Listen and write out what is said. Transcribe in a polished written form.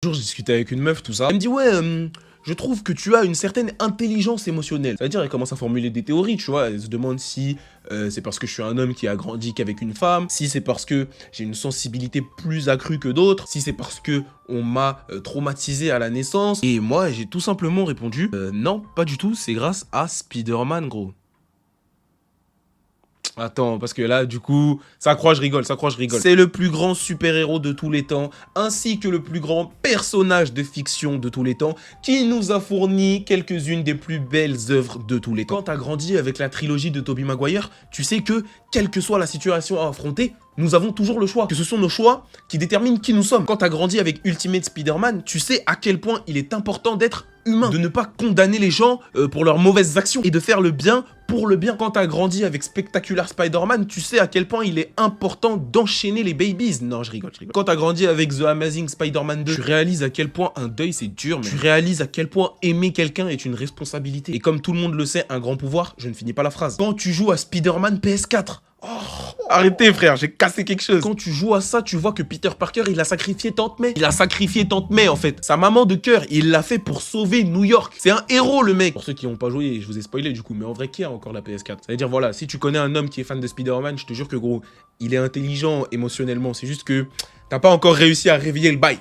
Un jour, je discutais avec une meuf, tout ça. Elle me dit, ouais, je trouve que tu as une certaine intelligence émotionnelle. C'est-à-dire, elle commence à formuler des théories, tu vois. Elle se demande si c'est parce que je suis un homme qui a grandi qu'avec une femme, si c'est parce que j'ai une sensibilité plus accrue que d'autres, si c'est parce que on m'a traumatisé à la naissance. Et moi, j'ai tout simplement répondu, non, pas du tout, c'est grâce à Spider-Man, gros. Attends, parce que là, du coup, ça croit, je rigole, ça croit, je rigole. C'est le plus grand super-héros de tous les temps, ainsi que le plus grand personnage de fiction de tous les temps, qui nous a fourni quelques-unes des plus belles œuvres de tous les temps. Quand t'as grandi avec la trilogie de Tobey Maguire, tu sais que, quelle que soit la situation à affronter, nous avons toujours le choix. Que ce sont nos choix qui déterminent qui nous sommes. Quand t'as grandi avec Ultimate Spider-Man, tu sais à quel point il est important d'être humain, de ne pas condamner les gens pour leurs mauvaises actions et de faire le bien pour le bien. Quand t'as grandi avec Spectacular Spider-Man, tu sais à quel point il est important d'enchaîner les babies. Non, je rigole, je rigole. Quand t'as grandi avec The Amazing Spider-Man 2, tu réalises à quel point un deuil c'est dur, mais tu réalises à quel point aimer quelqu'un est une responsabilité. Et comme tout le monde le sait, un grand pouvoir, je ne finis pas la phrase. Quand tu joues à Spider-Man PS4, arrêtez frère, j'ai cassé quelque chose. Quand tu joues à ça, tu vois que Peter Parker, il a sacrifié Tante May. Il a sacrifié Tante May en fait. Sa maman de cœur, il l'a fait pour sauver New York. C'est un héros le mec. Pour ceux qui n'ont pas joué, je vous ai spoilé du coup, mais en vrai, qui a encore la PS4? Ça veut dire voilà, si tu connais un homme qui est fan de Spider-Man, je te jure que gros, il est intelligent émotionnellement. C'est juste que t'as pas encore réussi à réveiller le bail.